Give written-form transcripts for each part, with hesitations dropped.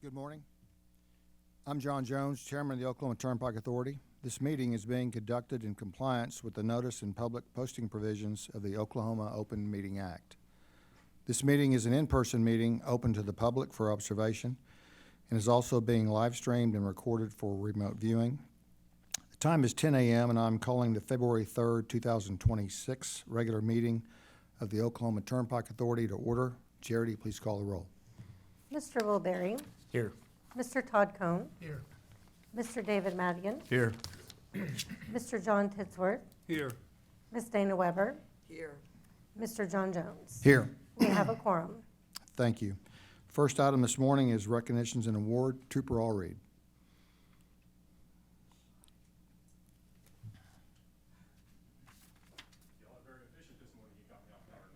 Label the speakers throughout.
Speaker 1: Good morning. I'm John Jones, Chairman of the Oklahoma Turnpike Authority. This meeting is being conducted in compliance with the notice and public posting provisions of the Oklahoma Open Meeting Act. This meeting is an in-person meeting open to the public for observation and is also being live streamed and recorded for remote viewing. The time is 10 a.m. and I'm calling the February 3rd, 2026 regular meeting of the Oklahoma Turnpike Authority to order. Charity, please call the roll.
Speaker 2: Mr. Wilberry.
Speaker 3: Here.
Speaker 2: Mr. Todd Cone.
Speaker 3: Here.
Speaker 2: Mr. David Madigan.
Speaker 3: Here.
Speaker 2: Mr. John Titsworth.
Speaker 3: Here.
Speaker 2: Ms. Dana Weber.
Speaker 4: Here.
Speaker 2: Mr. John Jones.
Speaker 1: Here.
Speaker 2: We have a quorum.
Speaker 1: Thank you. First item this morning is recognitions and award. Trooper Allreed.
Speaker 5: Y'all are very efficient this morning. You got me off guard.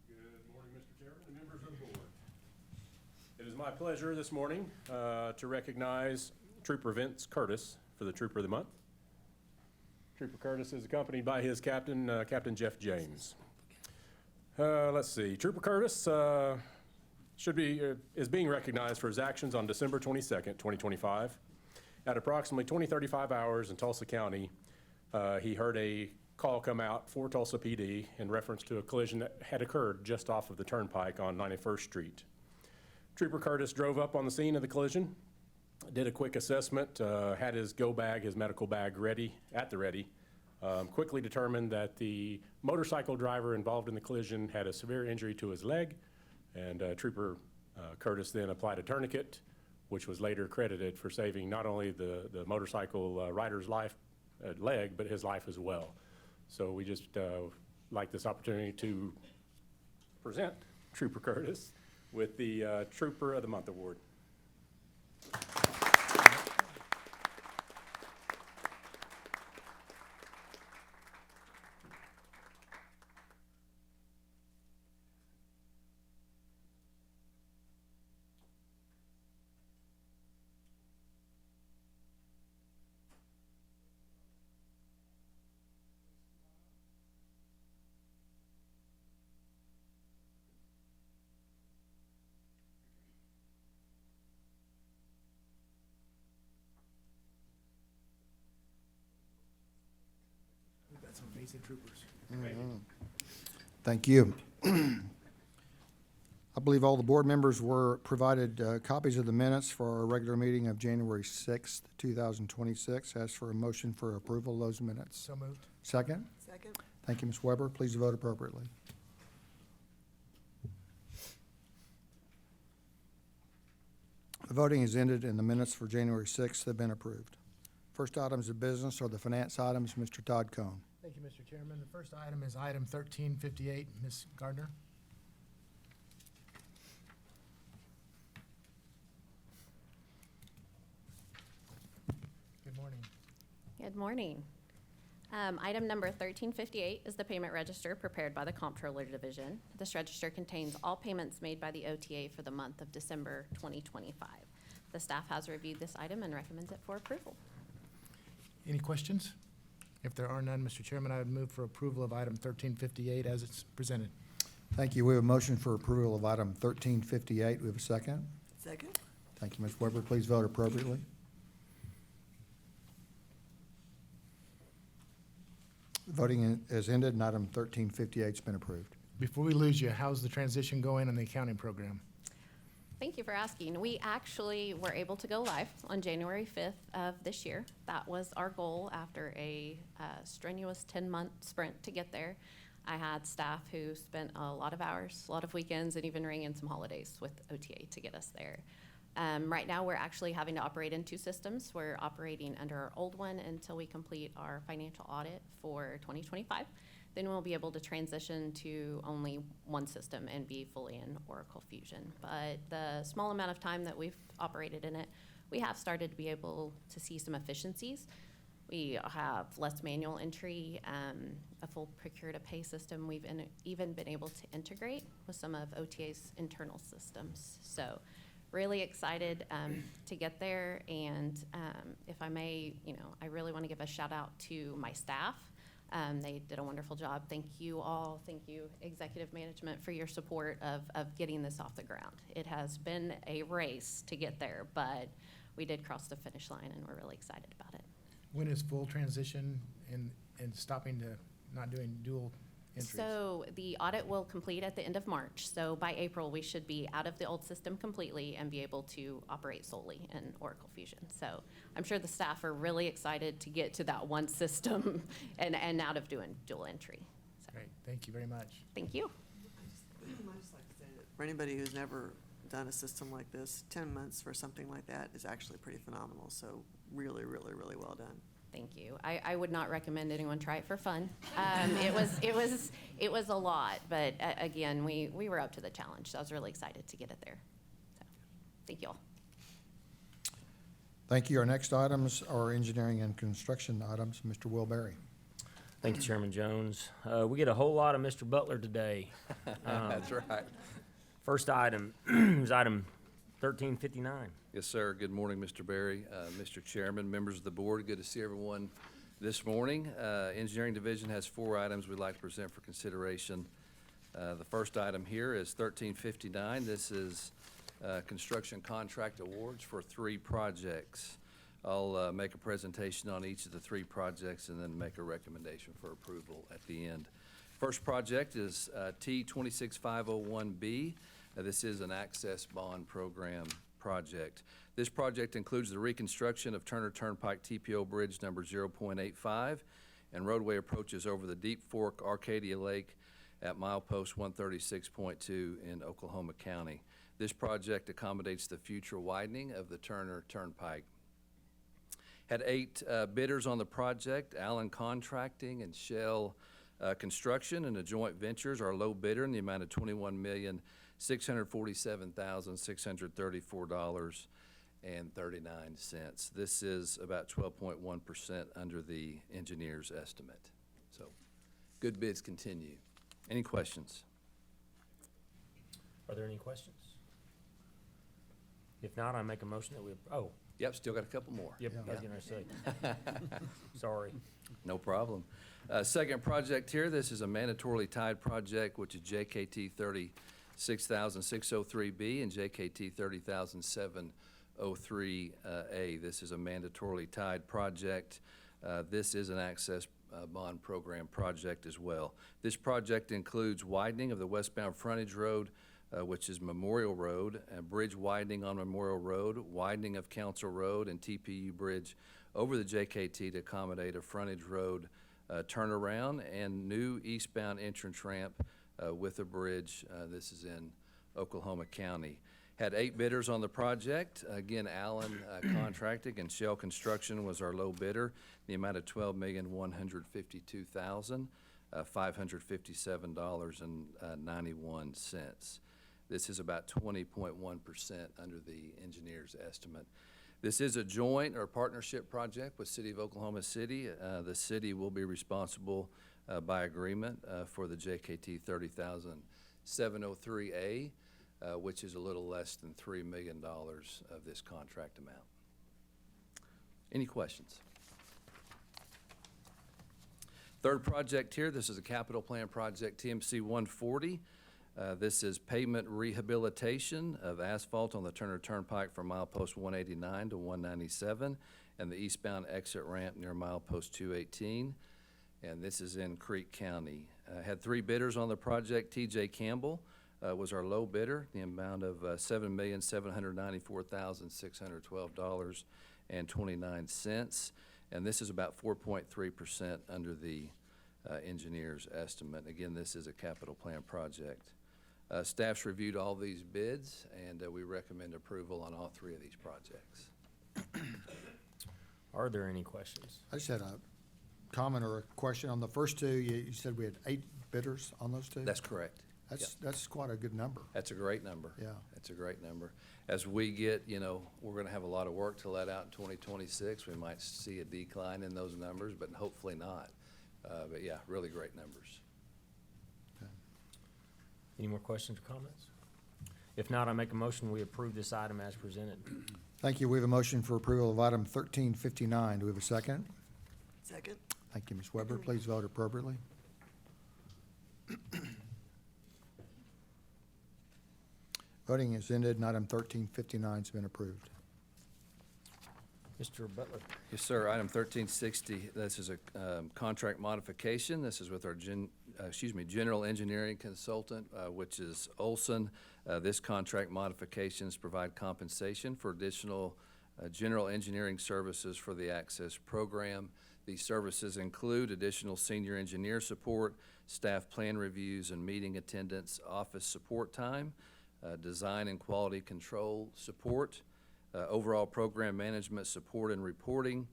Speaker 5: Good morning, Mr. Chairman and members of the board. It is my pleasure this morning to recognize Trooper Vince Curtis for the Trooper of the Month. Trooper Curtis is accompanied by his captain, Captain Jeff James. Let's see. Trooper Curtis is being recognized for his actions on December 22nd, 2025. At approximately 20:35 hours in Tulsa County, he heard a call come out for Tulsa PD in reference to a collision that had occurred just off of the turnpike on 91st Street. Trooper Curtis drove up on the scene of the collision, did a quick assessment, had his his medical bag ready, quickly determined that the motorcycle driver involved in the collision had a severe injury to his leg, and Trooper Curtis then applied a tourniquet, which was later credited for saving not only the motorcycle rider's leg, but his life as well. So we just like this opportunity to present Trooper Curtis with the Trooper of the Month Award.
Speaker 3: We've got some amazing troopers.
Speaker 1: Thank you. I believe all the board members were provided copies of the minutes for our regular meeting of January 6th, 2026. Ask for a motion for approval of those minutes.
Speaker 3: So moved.
Speaker 1: Second?
Speaker 4: Second.
Speaker 1: Thank you, Ms. Weber. Please vote appropriately. The voting is ended and the minutes for January 6th have been approved. First items of business are the finance items. Mr. Todd Cone.
Speaker 3: Thank you, Mr. Chairman. The first item is item 1358. Ms. Gardner. Good morning.
Speaker 6: Good morning. Item number 1358 is the payment register prepared by the Comptroller Division. This register contains all payments made by the OTA for the month of December 2025. The staff has reviewed this item and recommends it for approval.
Speaker 3: Any questions? If there are none, Mr. Chairman, I would move for approval of item 1358 as it's presented.
Speaker 1: Thank you. We have a motion for approval of item 1358. We have a second.
Speaker 4: Second.
Speaker 1: Thank you, Ms. Weber. Please vote appropriately. Voting is ended and item 1358 has been approved.
Speaker 3: Before we lose you, how's the transition going on the accounting program?
Speaker 6: Thank you for asking. We actually were able to go live on January 5th of this year. That was our goal after a strenuous 10-month sprint to get there. I had staff who spent a lot of hours, a lot of weekends, and even rang in some holidays with OTA to get us there. Right now, we're actually having to operate in two systems. We're operating under our old one until we complete our financial audit for 2025. Then we'll be able to transition to only one system and be fully in Oracle Fusion. But the small amount of time that we've operated in it, we have started to be able to see some efficiencies. We have less manual entry, a full procure-to-pay system. We've even been able to integrate with some of OTA's internal systems. So really excited to get there. And if I may, I really want to give a shout out to my staff. They did a wonderful job. Thank you all. Thank you, executive management, for your support of getting this off the ground. It has been a race to get there, but we did cross the finish line, and we're really excited about it.
Speaker 3: When is full transition and stopping to not doing dual entries?
Speaker 6: So the audit will complete at the end of March. So by April, we should be out of the old system completely and be able to operate solely in Oracle Fusion. So I'm sure the staff are really excited to get to that one system and out of doing dual entry. So,
Speaker 3: Great, thank you very much.
Speaker 6: thank you.
Speaker 4: I'd just like to say that for anybody who's never done a system like this, 10 months for something like that is actually pretty phenomenal. So really, really, really well done.
Speaker 6: Thank you. I would not recommend anyone try it for fun. It was a lot, but again, we were up to the challenge. So I was really excited to get it there. So, thank you all.
Speaker 1: Thank you. Our next items are engineering and construction items. Mr. Will Berry.
Speaker 7: Thank you, Chairman Jones. We get a whole lot of Mr. Butler today.
Speaker 8: That's right.
Speaker 7: First item is item 1359.
Speaker 8: Yes, sir. Good morning, Mr. Berry, Mr. Chairman, members of the board. Good to see everyone this morning. Engineering Division has 4 items we'd like to present for consideration. The first item here is 1359. This is construction contract awards for 3 projects. I'll make a presentation on each of the 3 projects and then make a recommendation for approval at the end. First project is T26501B. This is an access bond program project. This project includes the reconstruction of Turner Turnpike TPO Bridge number 0.85 and roadway approaches over the Deep Fork Arcadia Lake at milepost 136.2 in Oklahoma County. This project accommodates the future widening of the Turner Turnpike. Had 8 bidders on the project. Allen Contracting and Shell Construction and the joint ventures are low bidder in the amount of $21,647,634.39. This is about 12.1% under the engineer's estimate. So, good bids continue. Any questions?
Speaker 7: Are there any questions? If not, I make a motion that we, oh,
Speaker 8: Yep, still got a couple more.
Speaker 7: yep, I was gonna say. Sorry.
Speaker 8: No problem. Second project here, this is a mandatorily tied project, which is JKT 36603B and JKT 30703A. This is a mandatorily tied project. This is an access bond program project as well. This project includes widening of the westbound frontage road, which is Memorial Road, a bridge widening on Memorial Road, widening of Council Road and TPU Bridge over the JKT to accommodate a frontage road turnaround and new eastbound entrance ramp with a bridge. This is in Oklahoma County. Had 8 bidders on the project. Again, Allen Contracting and Shell Construction was our low bidder. The amount of $12,152,557.91. This is about 20.1% under the engineer's estimate. This is a joint or partnership project with City of Oklahoma City. The city will be responsible by agreement for the JKT 30703A, which is a little less than $3 million of this contract amount. Any questions? Third project here, this is a capital plan project, TMC 140. This is pavement rehabilitation of asphalt on the Turner Turnpike from milepost 189 to 197 and the eastbound exit ramp near milepost 218. And this is in Creek County. Had 3 bidders on the project. TJ Campbell was our low bidder, the amount of $7,794,612.29. And this is about 4.3% under the engineer's estimate. Again, this is a capital plan project. Staff's reviewed all these bids, and we recommend approval on all 3 of these projects.
Speaker 7: Are there any questions?
Speaker 1: I just had a comment or a question on the first 2. You said we had 8 bidders on those 2?
Speaker 8: That's correct.
Speaker 1: That's quite a good number.
Speaker 8: That's a great number.
Speaker 1: Yeah.
Speaker 8: That's a great number. As we get, we're gonna have a lot of work to let out in 2026. We might see a decline in those numbers, but hopefully not. But yeah, really great numbers.
Speaker 7: Any more questions or comments? If not, I make a motion, we approve this item as presented.
Speaker 1: Thank you. We have a motion for approval of item 1359. Do we have a second?
Speaker 4: Second?
Speaker 1: Thank you, Ms. Weber. Please vote appropriately. Voting is ended, and item 1359 has been approved.
Speaker 7: Mr. Butler.
Speaker 8: Yes, sir. Item 1360, this is a contract modification. This is with our general engineering consultant, which is Olson. This contract modifications provide compensation for additional general engineering services for the Access program. These services include additional senior engineer support, staff plan reviews and meeting attendance, office support time, design and quality control support, overall program management support and reporting,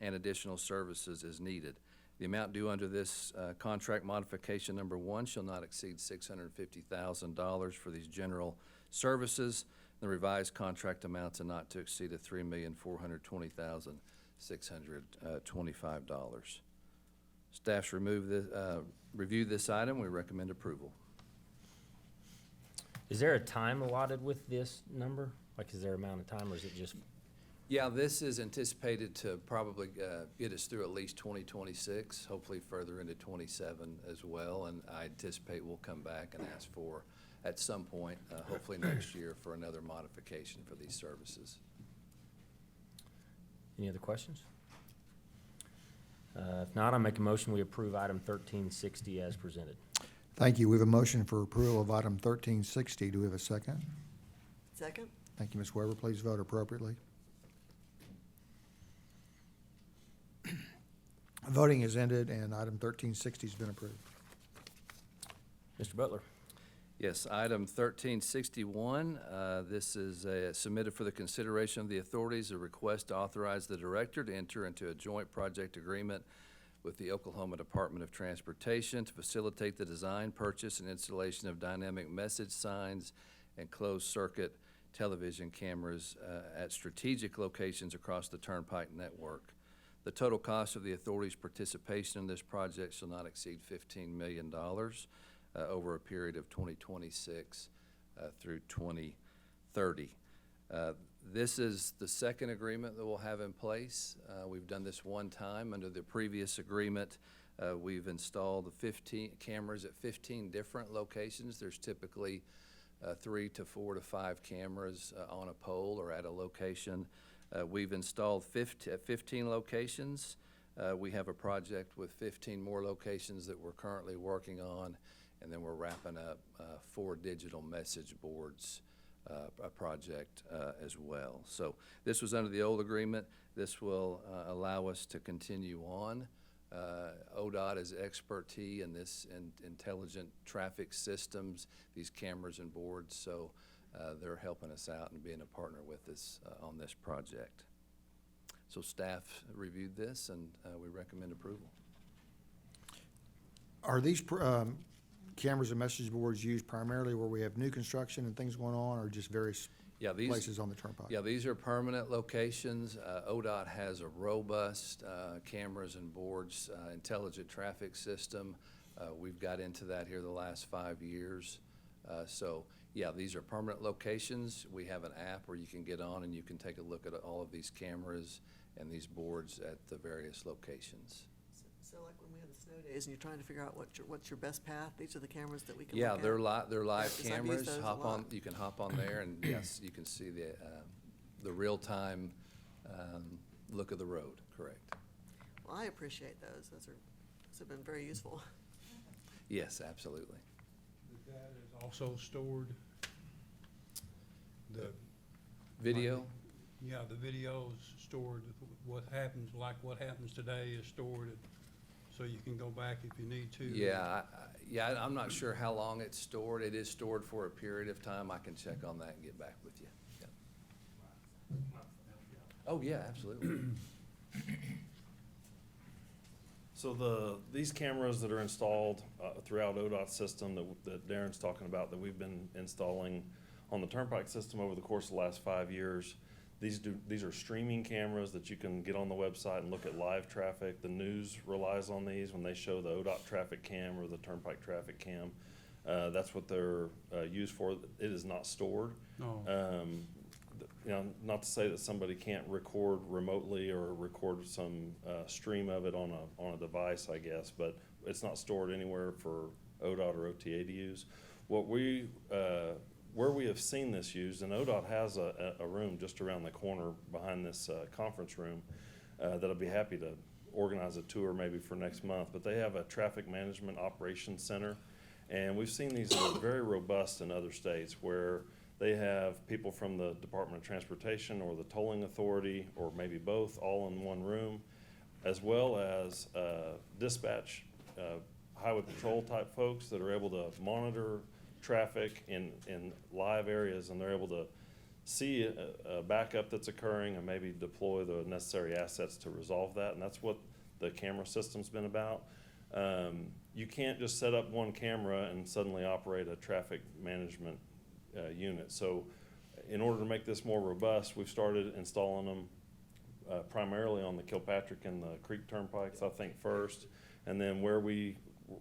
Speaker 8: and additional services as needed. The amount due under this contract modification number 1 shall not exceed $650,000 for these general services. The revised contract amounts are not to exceed $3,420,625. Staff's reviewed this item. We recommend approval.
Speaker 7: Is there a time allotted with this number? Like, is there an amount of time, or is it just,
Speaker 8: Yeah, this is anticipated to probably get us through at least 2026, hopefully further into 27 as well. And I anticipate we'll come back and ask for, at some point, hopefully next year, for another modification for these services.
Speaker 7: any other questions? If not, I make a motion, we approve item 1360 as presented.
Speaker 1: Thank you. We have a motion for approval of item 1360. Do we have a second?
Speaker 4: Second?
Speaker 1: Thank you, Ms. Weber. Please vote appropriately. Voting is ended, and item 1360 has been approved.
Speaker 7: Mr. Butler.
Speaker 8: Yes, item 1361, this is submitted for the consideration of the authorities, a request to authorize the director to enter into a joint project agreement with the Oklahoma Department of Transportation to facilitate the design, purchase, and installation of dynamic message signs and closed-circuit television cameras at strategic locations across the Turnpike network. The total cost of the authority's participation in this project shall not exceed $15 million over a period of 2026 through 2030. This is the second agreement that we'll have in place. We've done this one time. Under the previous agreement, we've installed 15 cameras at 15 different locations. There's typically 3 to 4 to 5 cameras on a pole or at a location. We've installed 15 locations. We have a project with 15 more locations that we're currently working on, and then we're wrapping up 4 digital message boards a project as well. So this was under the old agreement. This will allow us to continue on. ODOT is expertise in this intelligent traffic systems, these cameras and boards, so they're helping us out and being a partner with us on this project. So staff reviewed this, and we recommend approval.
Speaker 1: Are these cameras and message boards used primarily where we have new construction and things going on, or just various places on the turnpike?
Speaker 8: Yeah, these are permanent locations. ODOT has a robust cameras and boards intelligent traffic system. We've got into that here the last 5 years. So, yeah, these are permanent locations. We have an app where you can get on and you can take a look at all of these cameras and these boards at the various locations.
Speaker 4: So like when we have the snow days and you're trying to figure out what's your best path, these are the cameras that we can
Speaker 8: Yeah,
Speaker 4: look at?
Speaker 8: they're live
Speaker 4: Because I've used
Speaker 8: cameras.
Speaker 4: those a
Speaker 8: Hop
Speaker 4: lot.
Speaker 8: on, you can hop on there and yes, you can see the real-time look of the road, correct.
Speaker 4: Well, I appreciate those. Those have been very useful.
Speaker 8: Yes, absolutely.
Speaker 9: The data is also stored. The
Speaker 8: Video?
Speaker 9: Yeah, the video's stored. What happens today is stored, so you can go back if you need to.
Speaker 8: Yeah, I'm not sure how long it's stored. It is stored for a period of time. I can check on that and get back with you. Yeah. Oh, yeah, absolutely.
Speaker 10: So these cameras that are installed throughout ODOT's system that Darren's talking about, that we've been installing on the Turnpike system over the course of the last 5 years, these are streaming cameras that you can get on the website and look at live traffic. The news relies on these when they show the ODOT traffic cam or the Turnpike traffic cam. That's what they're used for. It is not stored.
Speaker 9: Oh.
Speaker 10: you know, not to say that somebody can't record remotely or record some stream of it on a device, I guess, but it's not stored anywhere for ODOT or OTA to use. What we, where we have seen this used, and ODOT has a room just around the corner behind this conference room that I'd be happy to organize a tour maybe for next month, but they have a traffic management operations center. And we've seen these that are very robust in other states where they have people from the Department of Transportation or the tolling authority, or maybe both, all in one room, as well as dispatch, highway patrol type folks that are able to monitor traffic in live areas, and they're able to see a backup that's occurring and maybe deploy the necessary assets to resolve that. And that's what the camera system's been about. You can't just set up one camera and suddenly operate a traffic management unit. So in order to make this more robust, we've started installing them primarily on the Kilpatrick and the Creek Turnpikes, I think, first. And then where we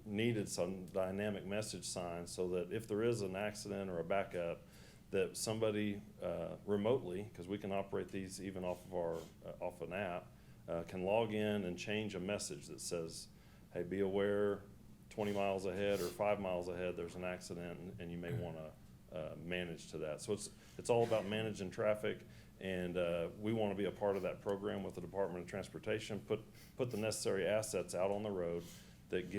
Speaker 10: needed some dynamic message signs so that if there is an accident or a backup, that somebody remotely, because we can operate these even off of our off an app, can log in and change a message that says, hey, be aware 20 miles ahead or 5 miles ahead there's an accident, and you may want to manage to that. So it's all about managing traffic, and we want to be a part of that program with the Department of Transportation, put the necessary assets out on the road that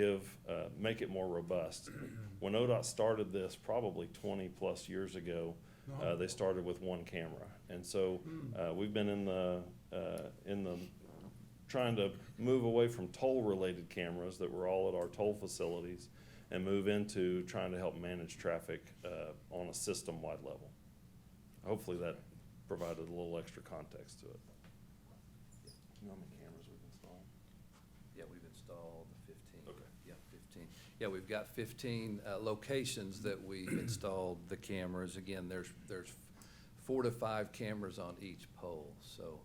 Speaker 10: make it more robust. When ODOT started this probably 20 plus years ago, they started with one camera. And so we've been in the trying to move away from toll-related cameras that were all at our toll facilities and move into trying to help manage traffic on a system-wide level. Hopefully that provided a little extra context to it. You know how many cameras we've installed?
Speaker 8: Yeah, we've installed 15.
Speaker 10: Okay.
Speaker 8: Yeah, 15. Yeah, we've got 15 locations that we've installed the cameras. Again, there's 4 to 5 cameras on each pole. So,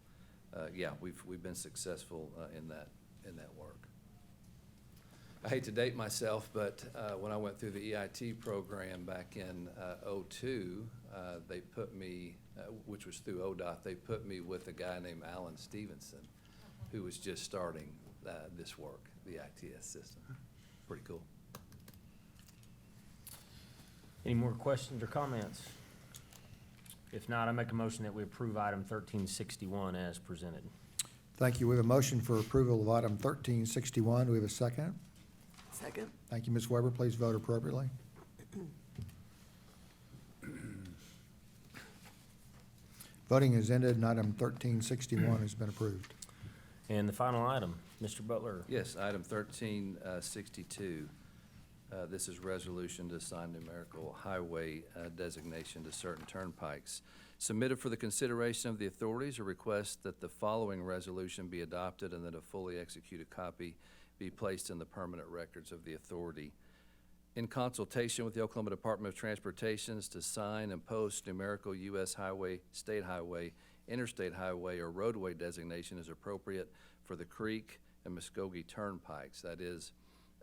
Speaker 8: yeah, we've been successful in that work. I hate to date myself, but when I went through the EIT program back in '02, they put me, which was through ODOT, they put me with a guy named Alan Stevenson, who was just starting this work, the ITS system. Pretty cool.
Speaker 7: Any more questions or comments? If not, I make a motion that we approve item 1361 as presented.
Speaker 1: Thank you. We have a motion for approval of item 1361. Do we have a second?
Speaker 4: Second?
Speaker 1: Thank you, Ms. Weber. Please vote appropriately. Voting is ended, and item 1361 has been approved.
Speaker 7: And the final item, Mr. Butler.
Speaker 8: Yes, item 1362. This is resolution to assign numerical highway designation to certain turnpikes. Submitted for the consideration of the authorities, a request that the following resolution be adopted and that a fully executed copy be placed in the permanent records of the authority. In consultation with the Oklahoma Department of Transportation, to sign and post numerical U.S. highway, state highway, interstate highway, or roadway designation is appropriate for the Creek and Muskogee turnpikes. That is,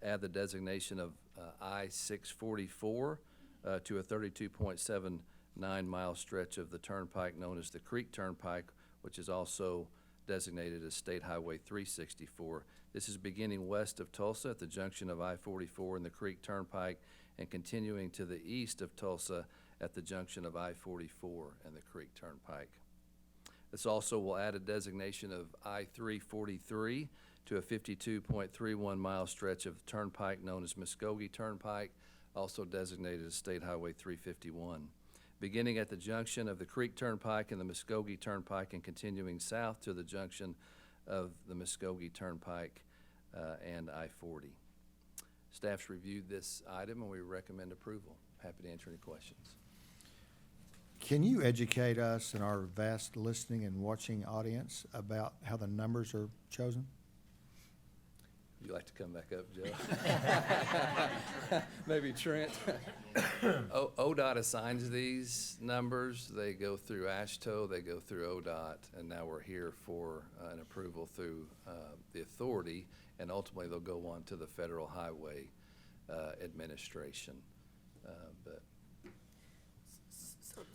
Speaker 8: add the designation of I-644 to a 32.79 mile stretch of the turnpike known as the Creek Turnpike, which is also designated as State Highway 364. This is beginning west of Tulsa at the junction of I-44 and the Creek Turnpike, and continuing to the east of Tulsa at the junction of I-44 and the Creek Turnpike. This also will add a designation of I-343 to a 52.31 mile stretch of the turnpike known as Muskogee Turnpike, also designated as State Highway 351. Beginning at the junction of the Creek Turnpike and the Muskogee Turnpike and continuing south to the junction of the Muskogee Turnpike and I-40. Staff's reviewed this item and we recommend approval. Happy to answer any questions.
Speaker 1: Can you educate us and our vast listening and watching audience about how the numbers are chosen?
Speaker 8: Would you like to come back up, Joe? Maybe Trent. ODOT assigns these numbers. They go through AASHTO, they go through ODOT, and now we're here for an approval through the authority, and ultimately they'll go on to the Federal Highway Administration. But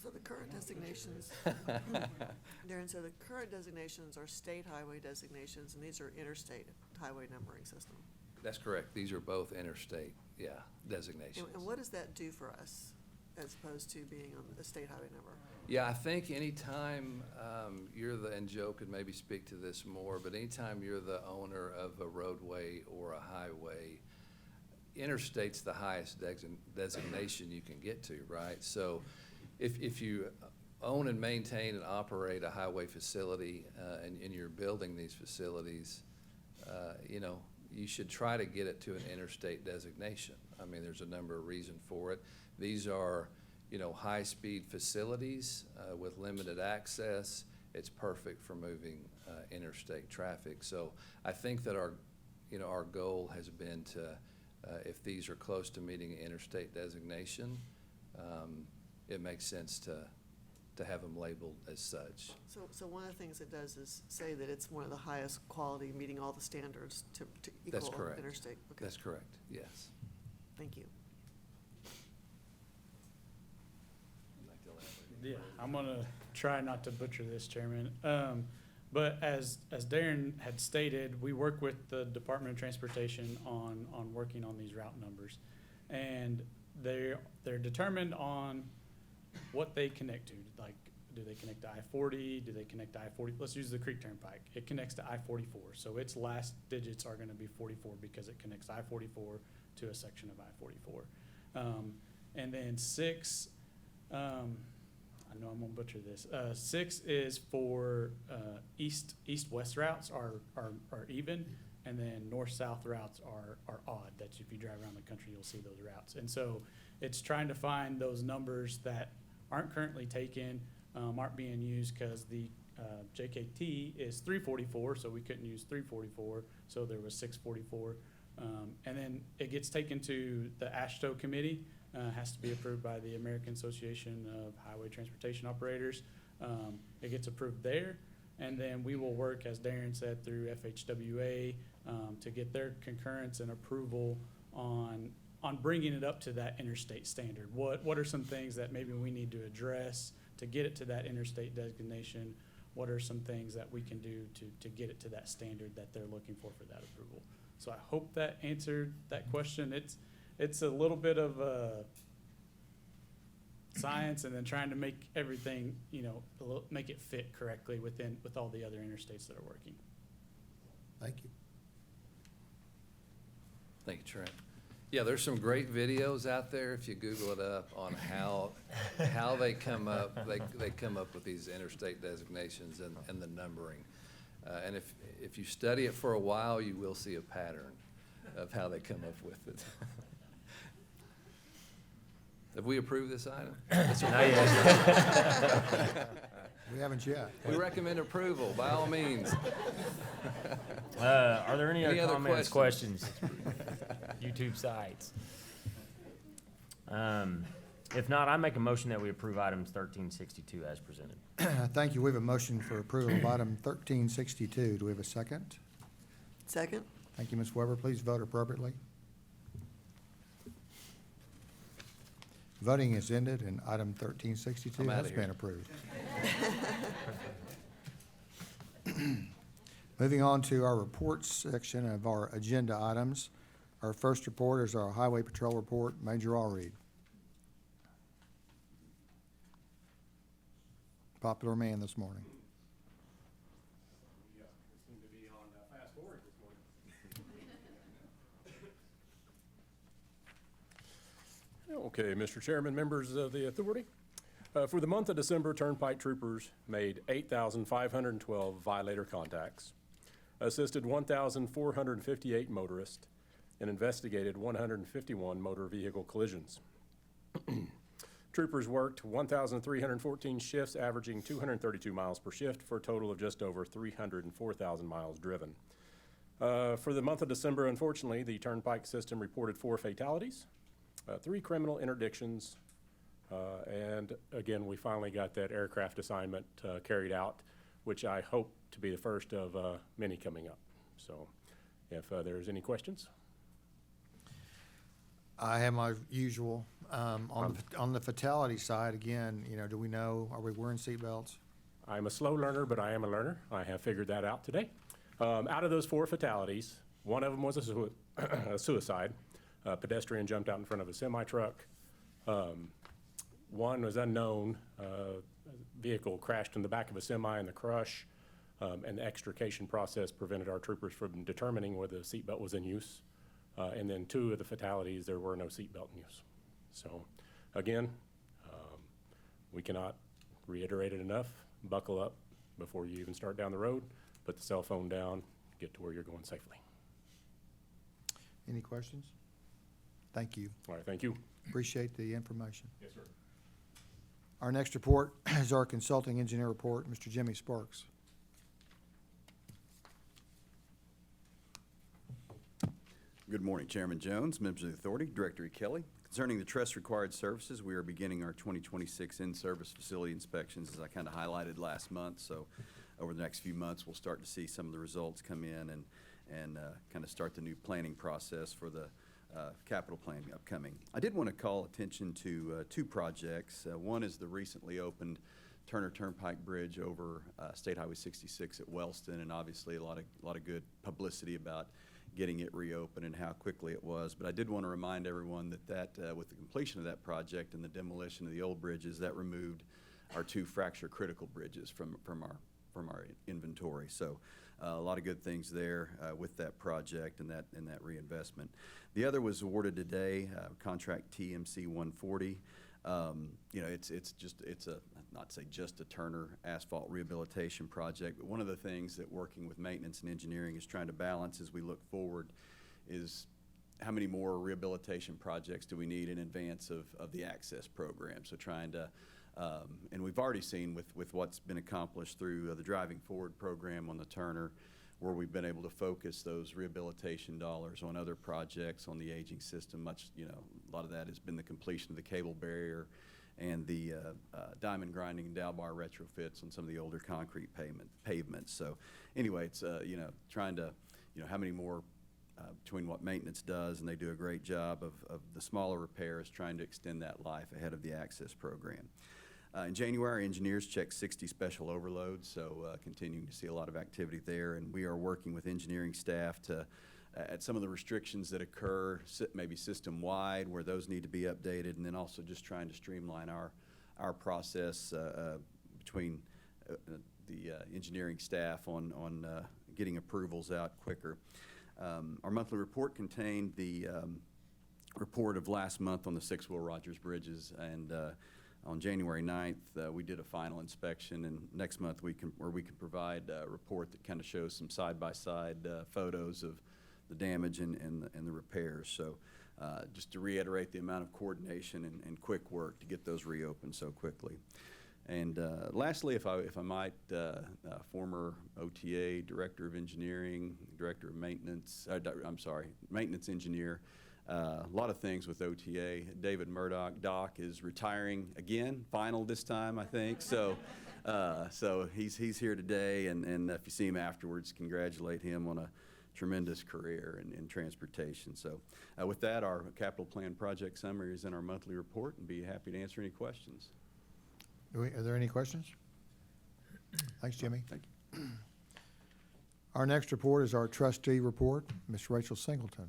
Speaker 4: So the current designations, Darren, so the current designations are state highway designations, and these are interstate highway numbering system.
Speaker 8: That's correct. These are both interstate, designations.
Speaker 4: And what does that do for us, as opposed to being on the state highway number?
Speaker 8: Yeah, I think anytime you're and Joe could maybe speak to this more, but anytime you're the owner of a roadway or a highway, interstate's the highest designation you can get to, right? So if you own and maintain and operate a highway facility and you're building these facilities, you should try to get it to an interstate designation. I mean, there's a number of reasons for it. These are high-speed facilities with limited access. It's perfect for moving interstate traffic. So I think that our goal has been to, if these are close to meeting interstate designation, it makes sense to have them labeled as such.
Speaker 4: So one of the things it does is say that it's one of the highest quality, meeting all the standards to
Speaker 8: That's
Speaker 4: equal
Speaker 8: correct.
Speaker 4: interstate. Okay,
Speaker 8: That's correct, yes.
Speaker 4: thank you.
Speaker 11: Yeah, I'm gonna try not to butcher this, Chairman. But as Darren had stated, we work with the Department of Transportation on working on these route numbers. And they're determined on what they connect to. Like, do they connect to I-40? Do they connect to I-40? Let's use the Creek Turnpike. It connects to I-44. So its last digits are gonna be 44 because it connects I-44 to a section of I-44. And then 6, I know I'm gonna butcher this. 6 is for east-west routes are even, and then north-south routes are odd. That's if you drive around the country, you'll see those routes. And so it's trying to find those numbers that aren't currently taken, aren't being used, because the JKT is 344, so we couldn't use 344, so there was 644. And then it gets taken to the AASHTO committee. Has to be approved by the American Association of Highway Transportation Operators. It gets approved there, and then we will work, as Darren said, through FHWA to get their concurrence and approval on bringing it up to that interstate standard. What are some things that maybe we need to address to get it to that interstate designation? What are some things that we can do to get it to that standard that they're looking for that approval? So I hope that answered that question. It's a little bit of science, and then trying to make everything, make it fit correctly with all the other interstates that are working.
Speaker 1: Thank you.
Speaker 8: Thank you, Trent. Yeah, there's some great videos out there if you Google it up on how they come up. They come up with these interstate designations and the numbering. And if you study it for a while, you will see a pattern of how they come up with it. Have we approved this item?
Speaker 1: We haven't yet.
Speaker 8: We recommend approval, by all means.
Speaker 7: Are there any
Speaker 8: Any
Speaker 7: other
Speaker 8: other
Speaker 7: comments, questions? YouTube sites. If not, I make a motion that we approve items 1362 as presented.
Speaker 1: Thank you. We have a motion for approval of item 1362. Do we have a second?
Speaker 4: Second?
Speaker 1: Thank you, Ms. Weber. Please vote appropriately. Voting is ended, and item 1362
Speaker 8: I'm outta
Speaker 1: has
Speaker 8: here.
Speaker 1: been approved. Moving on to our reports section of our agenda items. Our first report is our Highway Patrol report. Major Allred. Popular man this morning.
Speaker 5: Seem to be on fast forward this morning. Okay, Mr. Chairman, members of the authority. For the month of December, Turnpike troopers made 8,512 violator contacts, assisted 1,458 motorists, and investigated 151 motor vehicle collisions. Troopers worked 1,314 shifts, averaging 232 miles per shift, for a total of just over 304,000 miles driven. For the month of December, unfortunately, the Turnpike system reported 4 fatalities, 3 criminal interdictions, and again, we finally got that aircraft assignment carried out, which I hope to be the first of many coming up. So if there's any questions.
Speaker 1: I have my usual. On the fatality side, again, do we know, are we wearing seatbelts?
Speaker 5: I'm a slow learner, but I am a learner. I have figured that out today. Out of those 4 fatalities, one of them was a suicide. A pedestrian jumped out in front of a semi-truck. One was unknown. Vehicle crashed in the back of a semi in the crush, and the extrication process prevented our troopers from determining whether the seatbelt was in use. And then 2 of the fatalities, there were no seatbelt in use. So, again, we cannot reiterate it enough. Buckle up before you even start down the road. Put the cell phone down. Get to where you're going safely.
Speaker 1: Any questions? Thank you.
Speaker 5: All right, thank you.
Speaker 1: Appreciate the information.
Speaker 5: Yes, sir.
Speaker 1: Our next report is our consulting engineer report, Mr. Jimmy Sparks.
Speaker 12: Good morning, Chairman Jones, members of the authority, Director Kelly. Concerning the trust required services, we are beginning our 2026 in-service facility inspections, as I kind of highlighted last month. So over the next few months, we'll start to see some of the results come in and kind of start the new planning process for the capital plan upcoming. I did want to call attention to 2 projects. One is the recently opened Turner Turnpike Bridge over State Highway 66 at Wellston, and obviously a lot of good publicity about getting it reopened and how quickly it was. But I did want to remind everyone that with the completion of that project and the demolition of the old bridges, that removed our 2 fracture critical bridges from our inventory. So a lot of good things there with that project and that reinvestment. The other was awarded today, contract TMC 140. It's not to say just a Turner asphalt rehabilitation project, but one of the things that working with maintenance and engineering is trying to balance as we look forward is how many more rehabilitation projects do we need in advance of the access program. So trying to, and we've already seen with what's been accomplished through the Driving Forward program on the Turner, where we've been able to focus those rehabilitation dollars on other projects on the aging system. A lot of that has been the completion of the cable barrier and the diamond grinding and dowel bar retrofits on some of the older concrete pavements. So anyway, it's, trying to, how many more between what maintenance does, and they do a great job of the smaller repairs, trying to extend that life ahead of the access program. In January, engineers checked 60 special overloads, so continuing to see a lot of activity there. And we are working with engineering staff to, at some of the restrictions that occur, maybe system-wide, where those need to be updated, and then also just trying to streamline our process between the engineering staff on getting approvals out quicker. Our monthly report contained the report of last month on the 6 Will Rogers bridges, and on January 9th, we did a final inspection, and next month we can provide a report that kind of shows some side-by-side photos of the damage and the repairs. So just to reiterate the amount of coordination and quick work to get those reopened so quickly. And lastly, if I might, former OTA, Director of Engineering, Director of Maintenance, Maintenance Engineer, a lot of things with OTA. David Murdoch, Doc, is retiring again, final this time, I think. So he's here today, and if you see him afterwards, congratulate him on a tremendous career in transportation. So with that, our capital plan project summary is in our monthly report, and be happy to answer any questions.
Speaker 1: Are there any questions? Thanks, Jimmy.
Speaker 12: Thank you.
Speaker 1: Our next report is our trustee report, Ms. Rachel Singleton.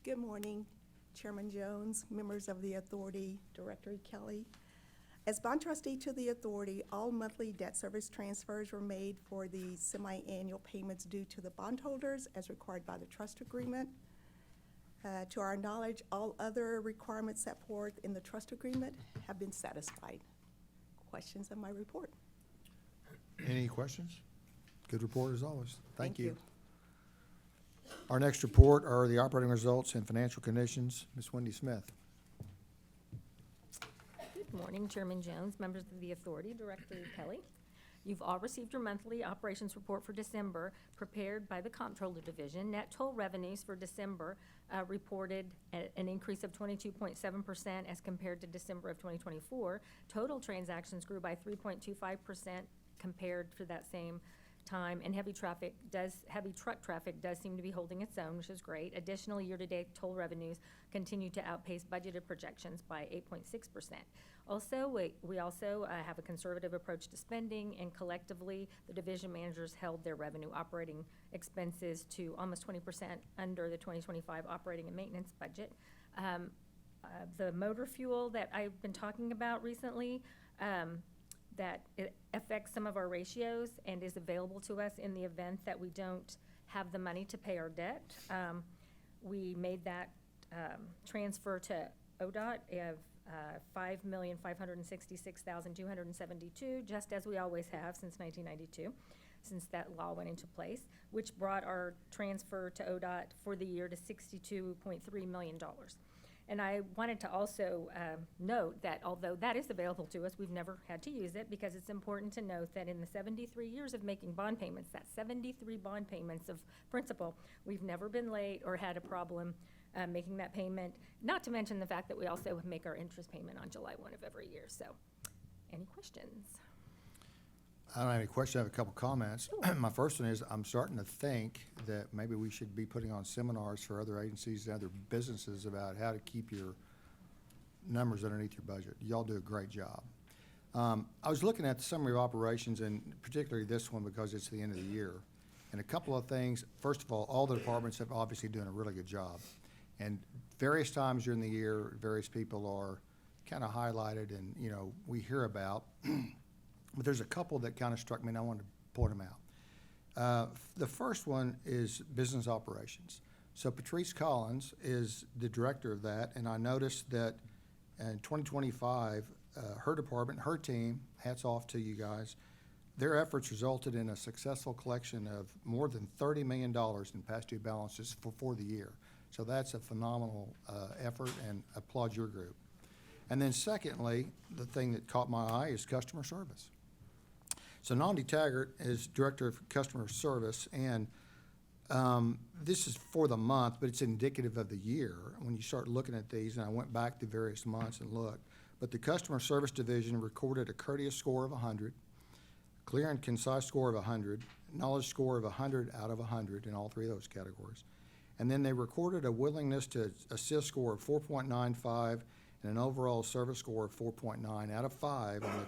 Speaker 13: Good morning, Chairman Jones, members of the authority, Director Kelly. As bond trustee to the authority, all monthly debt service transfers were made for the semi-annual payments due to the bondholders as required by the trust agreement. To our knowledge, all other requirements set forth in the trust agreement have been satisfied. Questions on my report?
Speaker 1: Any questions? Good report as always. Thank you.
Speaker 13: you.
Speaker 1: Our next report are the operating results and financial conditions. Ms. Wendy Smith.
Speaker 14: Good morning, Chairman Jones, members of the authority, Director Kelly. You've all received your monthly operations report for December, prepared by the Comptroller Division. Net toll revenues for December reported an increase of 22.7% as compared to December of 2024. Total transactions grew by 3.25% compared for that same time, and heavy truck traffic does seem to be holding its own, which is great. Additionally, year-to-date toll revenues continue to outpace budgeted projections by 8.6%. Also, we also have a conservative approach to spending, and collectively, the division managers held their revenue operating expenses to almost 20% under the 2025 operating and maintenance budget. The motor fuel that I've been talking about recently, that it affects some of our ratios and is available to us in the event that we don't have the money to pay our debt. We made that transfer to ODOT of $5,566,272, just as we always have since 1992, since that law went into place, which brought our transfer to ODOT for the year to $62.3 million. And I wanted to also note that although that is available to us, we've never had to use it, because it's important to note that in the 73 years of making bond payments, that 73 bond payments of principal, we've never been late or had a problem making that payment, not to mention the fact that we also make our interest payment on July 1 of every year. So, any questions?
Speaker 1: I don't have any questions. I have a couple comments. My first one is, I'm starting to think that maybe we should be putting on seminars for other agencies and other businesses about how to keep your numbers underneath your budget. Y'all do a great job. I was looking at the summary of operations, and particularly this one because it's the end of the year. And a couple of things. First of all the departments have obviously done a really good job. And various times during the year, various people are kind of highlighted and, we hear about. But there's a couple that kind of struck me, and I wanted to point them out. The first one is business operations. So Patrice Collins is the director of that, and I noticed that in 2025, her department, her team, hats off to you guys, their efforts resulted in a successful collection of more than $30 million in past due balances for the year. So that's a phenomenal effort, and applaud your group. And then secondly, the thing that caught my eye is customer service. So Nandi Taggart is Director of Customer Service, and this is for the month, but it's indicative of the year when you start looking at these, and I went back to various months and looked. But the Customer Service Division recorded a courteous score of 100, clear and concise score of 100, knowledge score of 100 out of 100 in all three of those categories. And then they recorded a willingness to assist score of 4.95 and an overall service score of 4.9 out of 5 on the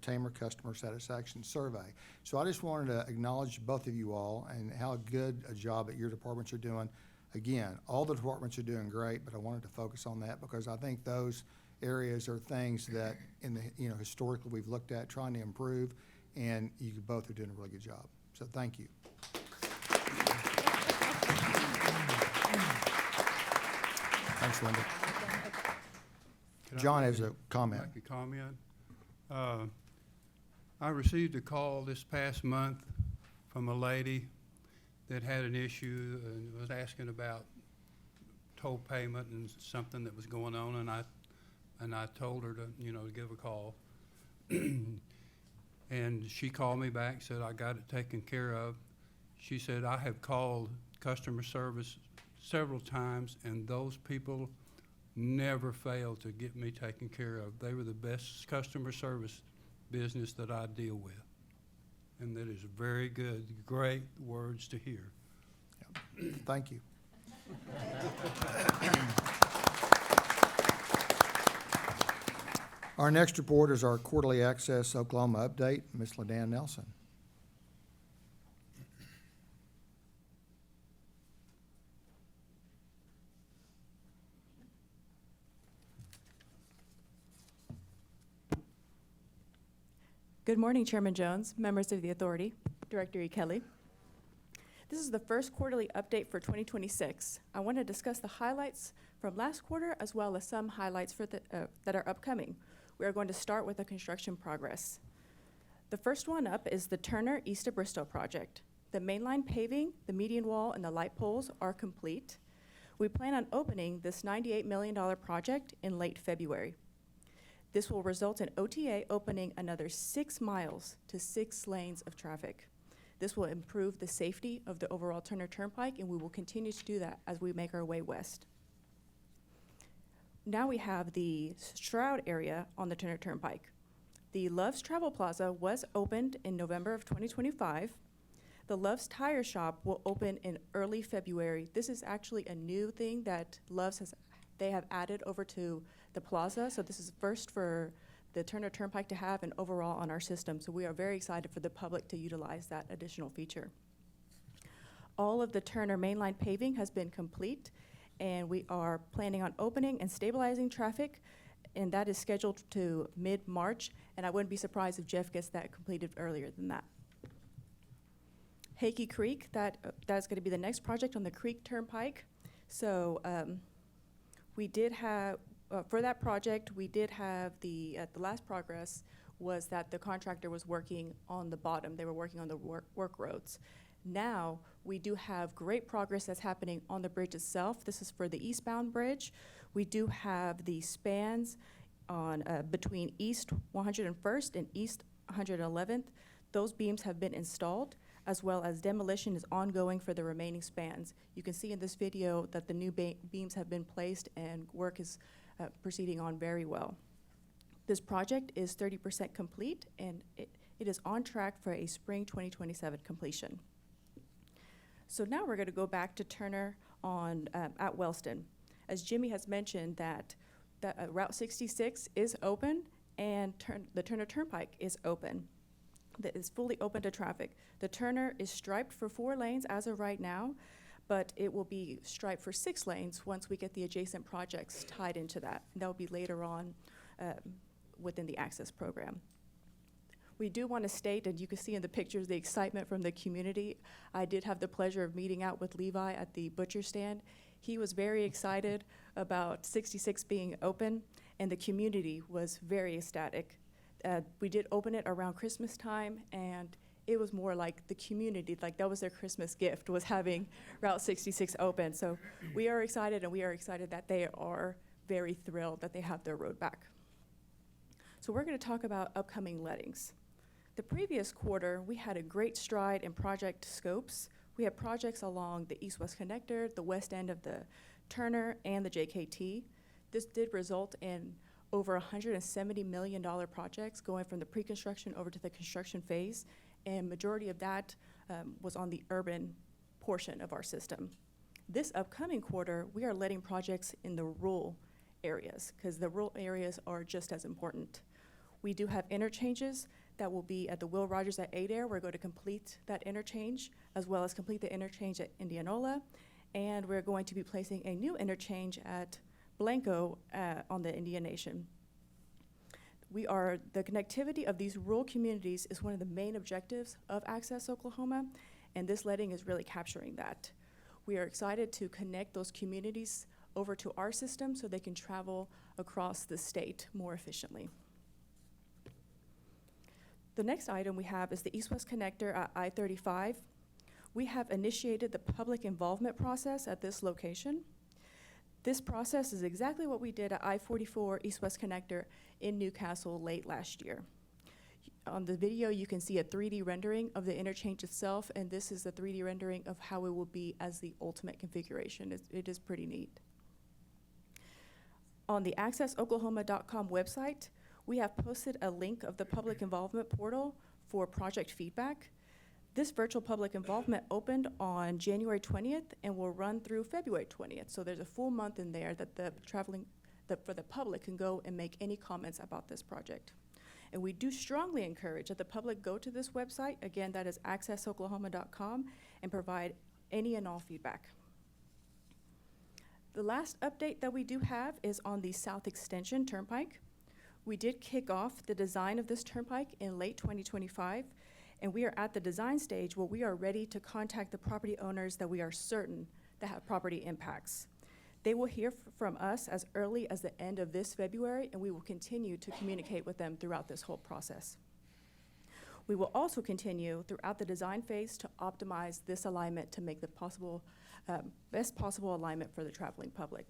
Speaker 1: Tamer Customer Satisfaction Survey. So I just wanted to acknowledge both of you all and how good a job that your departments are doing. Again, all the departments are doing great, but I wanted to focus on that because I think those areas are things that historically we've looked at trying to improve, and you both are doing a really good job. So thank you. Thanks, Linda. John has a comment.
Speaker 9: Make a comment. I received a call this past month from a lady that had an issue and was asking about toll payment and something that was going on, and I told her to give a call. And she called me back, said I got it taken care of. She said, I have called customer service several times, and those people never failed to get me taken care of. They were the best customer service business that I deal with. And that is very good, great words to hear.
Speaker 1: Yep. Thank you. Our next report is our quarterly Access Oklahoma update. Ms. LaDanne Nelson.
Speaker 15: Good morning, Chairman Jones, members of the authority, Director E. Kelly. This is the first quarterly update for 2026. I want to discuss the highlights from last quarter as well as some highlights for that are upcoming. We are going to start with the construction progress. The first one up is the Turner East of Bristow project. The mainline paving, the median wall, and the light poles are complete. We plan on opening this $98 million project in late February. This will result in OTA opening another 6 miles to 6 lanes of traffic. This will improve the safety of the overall Turner Turnpike, and we will continue to do that as we make our way west. Now we have the Stroud area on the Turner Turnpike. The Love's Travel Plaza was opened in November of 2025. The Love's Tire Shop will open in early February. This is actually a new thing that they have added over to the plaza. So this is first for the Turner Turnpike to have and overall on our system. So we are very excited for the public to utilize that additional feature. All of the Turner mainline paving has been complete, and we are planning on opening and stabilizing traffic, and that is scheduled to mid-March, and I wouldn't be surprised if Jeff gets that completed earlier than that. Hakey Creek, that's going to be the next project on the Creek Turnpike. So we did have, for that project, we did have the last progress was that the contractor was working on the bottom. They were working on the work roads. Now, we do have great progress that's happening on the bridge itself. This is for the eastbound bridge. We do have the spans on between East 101st and East 111th. Those beams have been installed, as well as demolition is ongoing for the remaining spans. You can see in this video that the new beams have been placed and work is proceeding on very well. This project is 30% complete, and it is on track for a spring 2027 completion. So now we're going to go back to Turner at Wellston. As Jimmy has mentioned, that Route 66 is open and the Turner Turnpike is open. That is fully open to traffic. The Turner is striped for 4 lanes as of right now, but it will be striped for 6 lanes once we get the adjacent projects tied into that. And that will be later on within the access program. We do want to state, and you can see in the pictures, the excitement from the community. I did have the pleasure of meeting out with Levi at the butcher stand. He was very excited about 66 being open, and the community was very ecstatic. We did open it around Christmas time, and it was more like the community, like that was their Christmas gift, was having Route 66 open. So we are excited, and we are excited that they are very thrilled that they have their road back. So we're going to talk about upcoming lettings. The previous quarter, we had a great stride in project scopes. We had projects along the East-West Connector, the west end of the Turner, and the JKT. This did result in over $170 million projects going from the pre-construction over to the construction phase, and majority of that was on the urban portion of our system. This upcoming quarter, we are letting projects in the rural areas, because the rural areas are just as important. We do have interchanges that will be at the Will Rogers at Adair. We're going to complete that interchange, as well as complete the interchange at Indianola. And we're going to be placing a new interchange at Blanco on the Indian Nation. The connectivity of these rural communities is one of the main objectives of Access Oklahoma, and this letting is really capturing that. We are excited to connect those communities over to our system so they can travel across the state more efficiently. The next item we have is the East-West Connector at I-35. We have initiated the public involvement process at this location. This process is exactly what we did at I-44 East-West Connector in Newcastle late last year. On the video, you can see a 3D rendering of the interchange itself, and this is the 3D rendering of how it will be as the ultimate configuration. It is pretty neat. On the accessoklahoma.com website, we have posted a link of the public involvement portal for project feedback. This virtual public involvement opened on January 20th and will run through February 20th. So there's a full month in there that for the public can go and make any comments about this project. And we do strongly encourage that the public go to this website. Again, that is accessoklahoma.com, and provide any and all feedback. The last update that we do have is on the South Extension Turnpike. We did kick off the design of this turnpike in late 2025, and we are at the design stage where we are ready to contact the property owners that we are certain that have property impacts. They will hear from us as early as the end of this February, and we will continue to communicate with them throughout this whole process. We will also continue throughout the design phase to optimize this alignment to make the best possible alignment for the traveling public.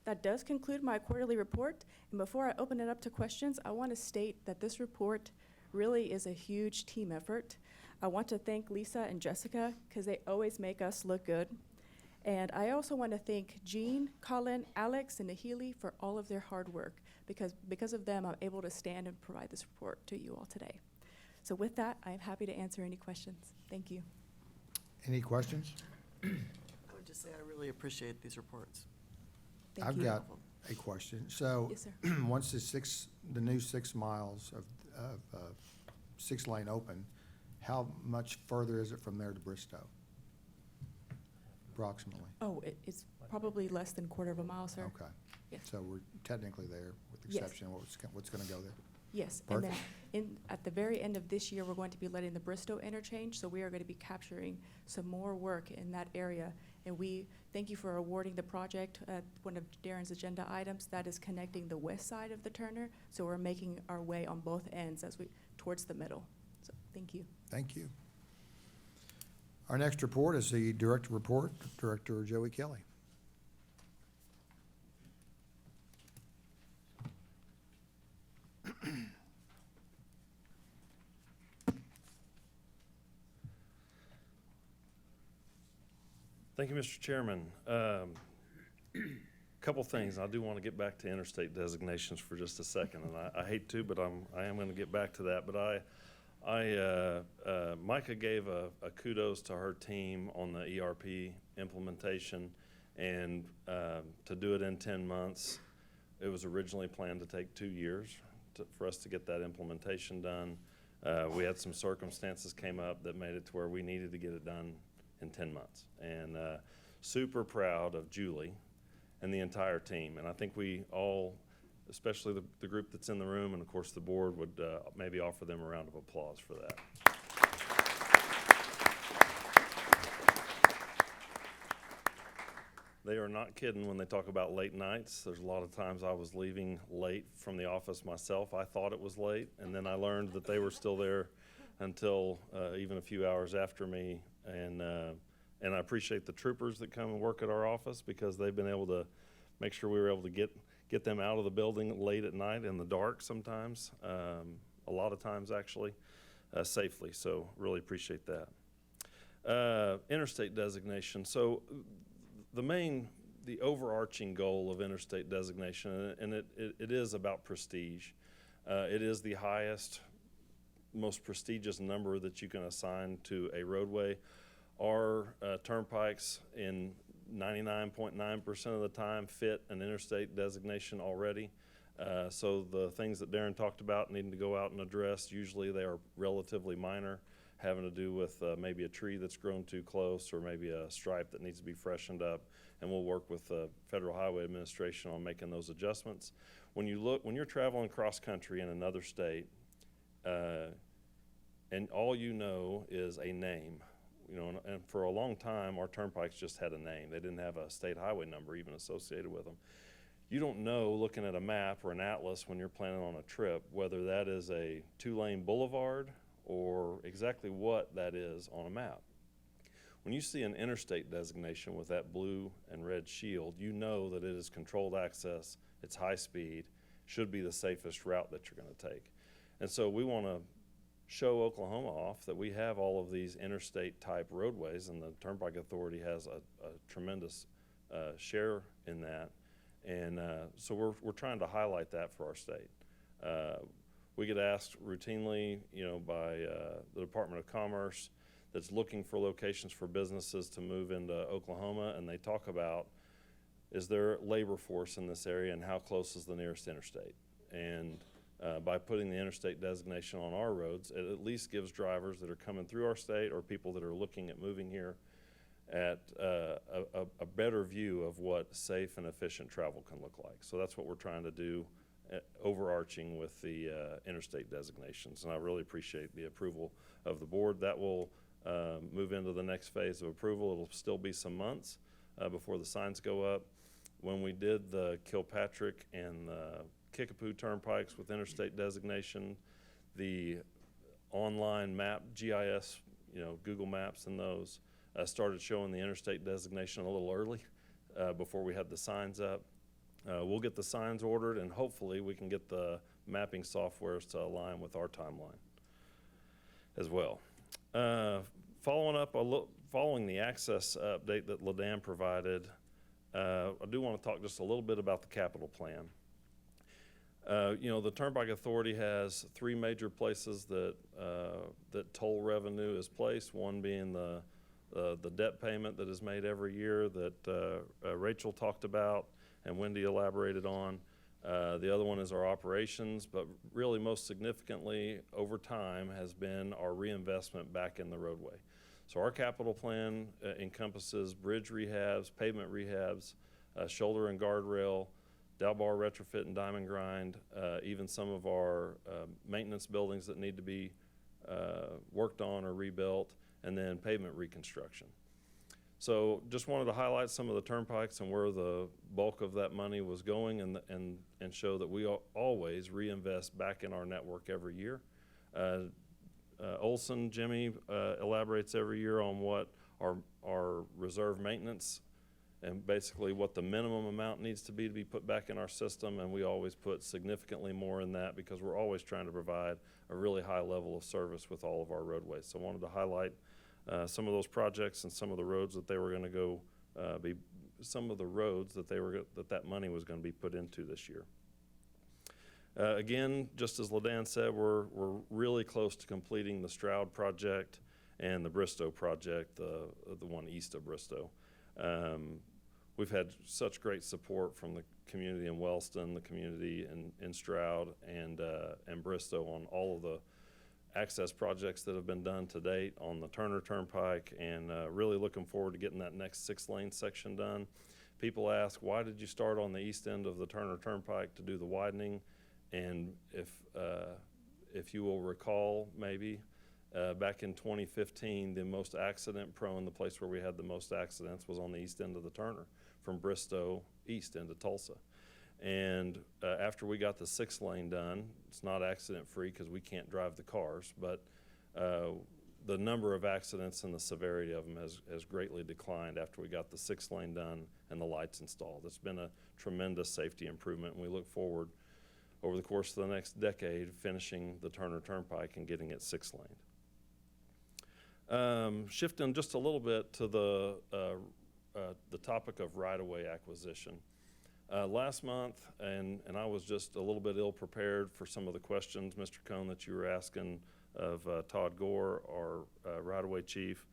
Speaker 15: That does conclude my quarterly report, and before I open it up to questions, I want to state that this report really is a huge team effort. I want to thank Lisa and Jessica, because they always make us look good. And I also want to thank Jean, Colin, Alex, and Nahili for all of their hard work. because of them, I'm able to stand and provide this report to you all today. So with that, I am happy to answer any questions. Thank you.
Speaker 1: Any questions?
Speaker 4: I would just say I really appreciate these reports.
Speaker 15: Thank
Speaker 1: I've
Speaker 15: you.
Speaker 1: got a question. So,
Speaker 15: Yes, sir.
Speaker 1: once the new 6 miles of 6-lane open, how much further is it from there to Bristow? Approximately?
Speaker 15: Oh, it's probably less than 1/4 of a mile, sir.
Speaker 1: Okay.
Speaker 15: Yes.
Speaker 1: So we're technically there, with the
Speaker 15: Yes.
Speaker 1: exception of what's gonna go there?
Speaker 15: Yes, and then
Speaker 1: Perfect.
Speaker 15: at the very end of this year, we're going to be letting the Bristow interchange, so we are going to be capturing some more work in that area. And we thank you for awarding the project, one of Darren's agenda items, that is connecting the west side of the Turner. So we're making our way on both ends towards the middle. So, thank you.
Speaker 1: Thank you. Our next report is the Director Report, Director Joey Kelly.
Speaker 10: Thank you, Mr. Chairman. Couple things. I do want to get back to interstate designations for just a second, and I hate to, but I am going to get back to that. But Micah gave a kudos to her team on the ERP implementation, and to do it in 10 months. It was originally planned to take 2 years for us to get that implementation done. We had some circumstances came up that made it to where we needed to get it done in 10 months. And super proud of Julie and the entire team. And I think we all, especially the group that's in the room, and of course the board, would maybe offer them a round of applause for that. They are not kidding when they talk about late nights. There's a lot of times I was leaving late from the office myself. I thought it was late, and then I learned that they were still there until even a few hours after me. And I appreciate the troopers that come and work at our office, because they've been able to make sure we were able to get them out of the building late at night in the dark sometimes, a lot of times actually, safely. So really appreciate that. Interstate designation. So the overarching goal of interstate designation, and it is about prestige. It is the highest, most prestigious number that you can assign to a roadway. Our turnpikes in 99.9% of the time fit an interstate designation already. So the things that Darren talked about needing to go out and address, usually they are relatively minor, having to do with maybe a tree that's grown too close, or maybe a stripe that needs to be freshened up. And we'll work with the Federal Highway Administration on making those adjustments. When you're traveling cross country in another state, and all you know is a name, and for a long time, our turnpikes just had a name. They didn't have a state highway number even associated with them. You don't know, looking at a map or an atlas when you're planning on a trip, whether that is a 2-lane boulevard or exactly what that is on a map. When you see an interstate designation with that blue and red shield, you know that it is controlled access, it's high speed, should be the safest route that you're going to take. And so we want to show Oklahoma off that we have all of these interstate type roadways, and the Turnpike Authority has a tremendous share in that. And so we're trying to highlight that for our state. We get asked routinely, by the Department of Commerce that's looking for locations for businesses to move into Oklahoma, and they talk about, is there labor force in this area, and how close is the nearest interstate? And by putting the interstate designation on our roads, it at least gives drivers that are coming through our state, or people that are looking at moving here, at a better view of what safe and efficient travel can look like. So that's what we're trying to do, overarching with the interstate designations. And I really appreciate the approval of the board. That will move into the next phase of approval. It'll still be some months before the signs go up. When we did the Kilpatrick and Kickapoo turnpikes with interstate designation, the online map, GIS, Google Maps and those, started showing the interstate designation a little early before we had the signs up. We'll get the signs ordered, and hopefully we can get the mapping softwares to align with our timeline as well. Following the access update that LaDan provided, I do want to talk just a little bit about the capital plan. The Turnpike Authority has three major places that toll revenue is placed, one being the debt payment that is made every year that Rachel talked about and Wendy elaborated on. The other one is our operations, but really most significantly over time has been our reinvestment back in the roadway. So our capital plan encompasses bridge rehabs, pavement rehabs, shoulder and guardrail, dowel bar retrofit and diamond grind, even some of our maintenance buildings that need to be worked on or rebuilt, and then pavement reconstruction. So just wanted to highlight some of the turnpikes and where the bulk of that money was going, and show that we always reinvest back in our network every year. Olson, Jimmy, elaborates every year on what our reserve maintenance and basically what the minimum amount needs to be put back in our system, and we always put significantly more in that because we're always trying to provide a really high level of service with all of our roadways. So I wanted to highlight some of those projects and some of the roads that they were going to go some of the roads that that money was going to be put into this year. Again, just as LaDan said, we're really close to completing the Stroud project and the Bristow project, the one east of Bristow. We've had such great support from the community in Wellston, the community in Stroud, and Bristow on all of the access projects that have been done to date on the Turner Turnpike, and really looking forward to getting that next 6-lane section done. People ask, why did you start on the east end of the Turner Turnpike to do the widening? And if you will recall, maybe, back in 2015, the most accident-prone, the place where we had the most accidents was on the east end of the Turner, from Bristow east into Tulsa. And after we got the 6-lane done, it's not accident-free because we can't drive the cars, but the number of accidents and the severity of them has greatly declined after we got the 6-lane done and the lights installed. It's been a tremendous safety improvement, and we look forward over the course of the next decade finishing the Turner Turnpike and getting it 6-laned. Shifting just a little bit to the topic of right-of-way acquisition. Last month, and I was just a little bit ill-prepared for some of the questions, Mr. Cohn, that you were asking of Todd Gore, our right-of-way chief.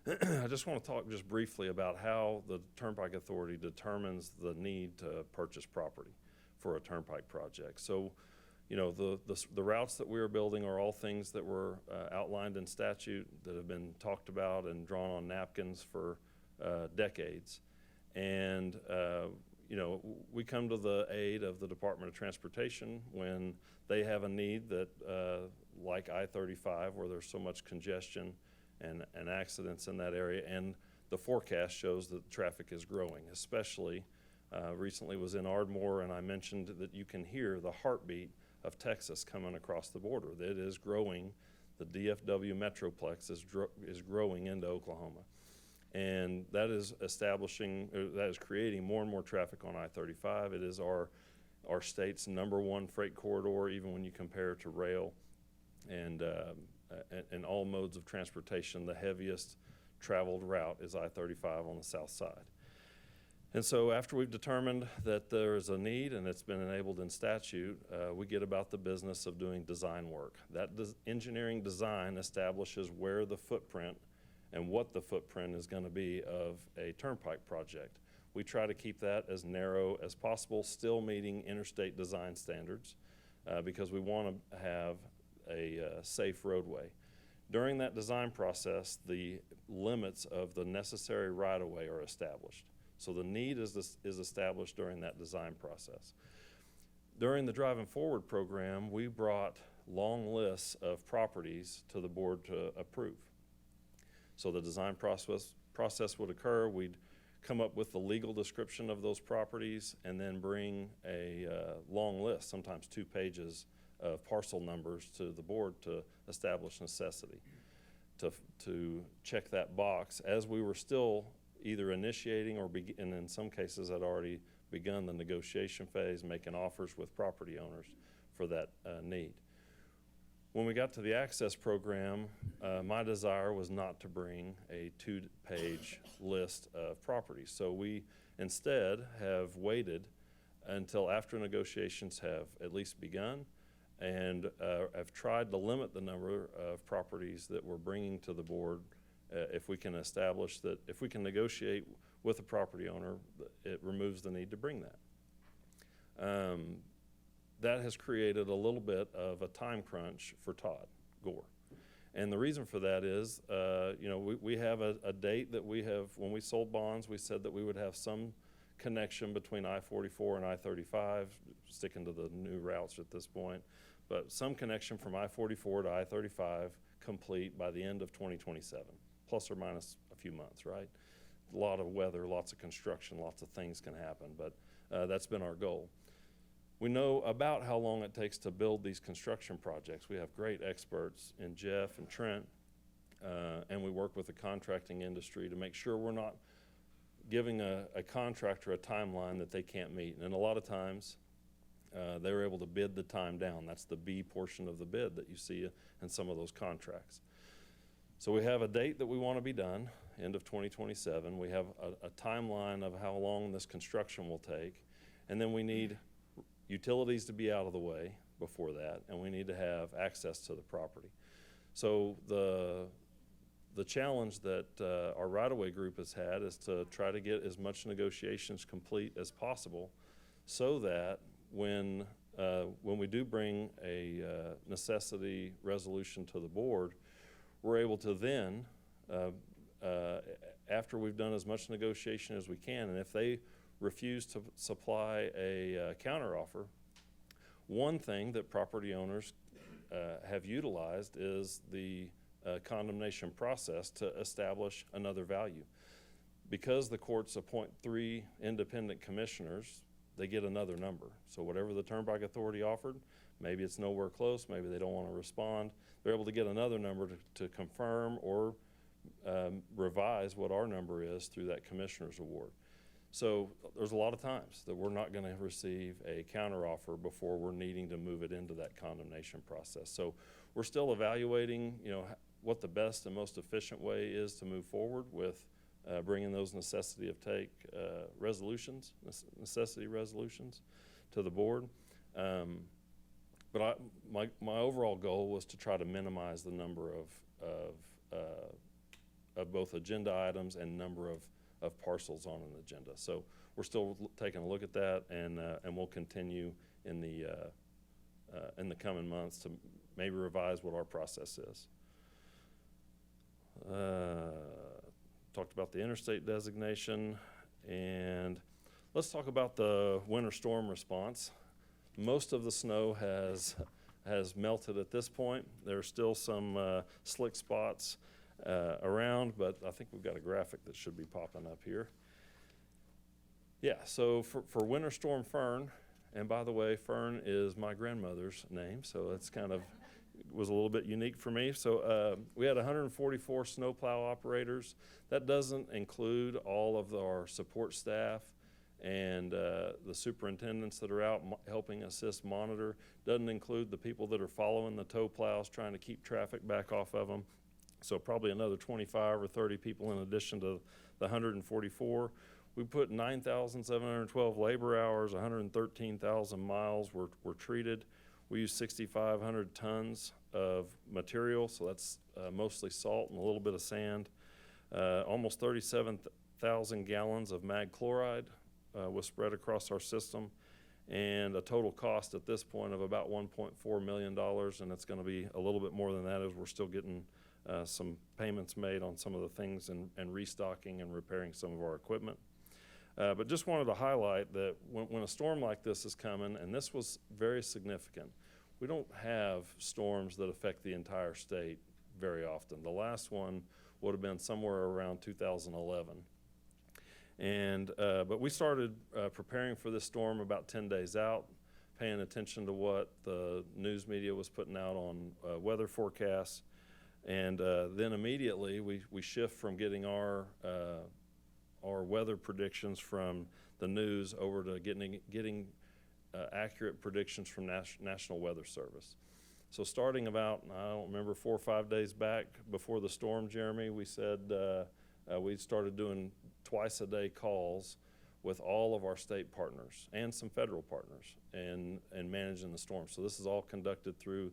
Speaker 10: I just want to talk just briefly about how the Turnpike Authority determines the need to purchase property for a turnpike project. So, the routes that we are building are all things that were outlined in statute that have been talked about and drawn on napkins for decades. And, we come to the aid of the Department of Transportation when they have a need that, like I-35, where there's so much congestion and accidents in that area, and the forecast shows that traffic is growing, especially recently was in Ardmore, and I mentioned that you can hear the heartbeat of Texas coming across the border. That is growing. The DFW Metroplex is growing into Oklahoma. And that is creating more and more traffic on I-35. It is our state's #1 freight corridor, even when you compare it to rail and all modes of transportation. The heaviest traveled route is I-35 on the south side. And so after we've determined that there is a need and it's been enabled in statute, we get about the business of doing design work. That engineering design establishes where the footprint and what the footprint is going to be of a turnpike project. We try to keep that as narrow as possible, still meeting interstate design standards, because we want to have a safe roadway. During that design process, the limits of the necessary right-of-way are established. So the need is established during that design process. During the Driving Forward program, we brought long lists of properties to the board to approve. So the design process would occur. We'd come up with the legal description of those properties and then bring a long list, sometimes 2 pages of parcel numbers to the board to establish necessity, to check that box as we were still either initiating and in some cases had already begun the negotiation phase, making offers with property owners for that need. When we got to the access program, my desire was not to bring a 2-page list of properties. So we instead have waited until after negotiations have at least begun, and have tried to limit the number of properties that we're bringing to the board. If we can establish that, if we can negotiate with the property owner, it removes the need to bring that. That has created a little bit of a time crunch for Todd Gore. And the reason for that is, we have a date that we have, when we sold bonds, we said that we would have some connection between I-44 and I-35, sticking to the new routes at this point, but some connection from I-44 to I-35 complete by the end of 2027, plus or minus a few months, right? A lot of weather, lots of construction, lots of things can happen, but that's been our goal. We know about how long it takes to build these construction projects. We have great experts in Jeff and Trent, and we work with the contracting industry to make sure we're not giving a contractor a timeline that they can't meet. And a lot of times, they're able to bid the time down. That's the B portion of the bid that you see in some of those contracts. So we have a date that we want to be done, end of 2027. We have a timeline of how long this construction will take. And then we need utilities to be out of the way before that, and we need to have access to the property. So the challenge that our right-of-way group has had is to try to get as much negotiations complete as possible, so that when we do bring a necessity resolution to the board, we're able to then, after we've done as much negotiation as we can, and if they refuse to supply a counteroffer, one thing that property owners have utilized is the condemnation process to establish another value. Because the courts appoint 3 independent commissioners, they get another number. So whatever the Turnpike Authority offered, maybe it's nowhere close, maybe they don't want to respond, they're able to get another number to confirm or revise what our number is through that commissioner's award. So there's a lot of times that we're not going to receive a counteroffer before we're needing to move it into that condemnation process. So we're still evaluating, what the best and most efficient way is to move forward with bringing those necessity resolutions to the board. But my overall goal was to try to minimize the number of both agenda items and number of parcels on an agenda. So we're still taking a look at that, and we'll continue in the coming months to maybe revise what our process is. Talked about the interstate designation, and let's talk about the winter storm response. Most of the snow has melted at this point. There are still some slick spots around, but I think we've got a graphic that should be popping up here. Yeah, so for Winter Storm Fern, and by the way, Fern is my grandmother's name, so it's kind of was a little bit unique for me. So we had 144 snowplow operators. That doesn't include all of our support staff and the superintendents that are out helping assist monitor. Doesn't include the people that are following the tow plows, trying to keep traffic back off of them. So probably another 25 or 30 people in addition to the 144. We put 9,712 labor hours, 113,000 miles were treated. We used 6,500 tons of material, so that's mostly salt and a little bit of sand. Almost 37,000 gallons of mag chloride was spread across our system, and a total cost at this point of about $1.4 million, and it's going to be a little bit more than that as we're still getting some payments made on some of the things and restocking and repairing some of our equipment. But just wanted to highlight that when a storm like this is coming, and this was very significant, we don't have storms that affect the entire state very often. The last one would have been somewhere around 2011. And but we started preparing for this storm about 10 days out, paying attention to what the news media was putting out on weather forecasts. And then immediately we shift from getting our weather predictions from the news over to getting accurate predictions from National Weather Service. So starting about, I don't remember, 4 or 5 days back before the storm, Jeremy, we said we started doing twice-a-day calls with all of our state partners and some federal partners and managing the storm. So this is all conducted through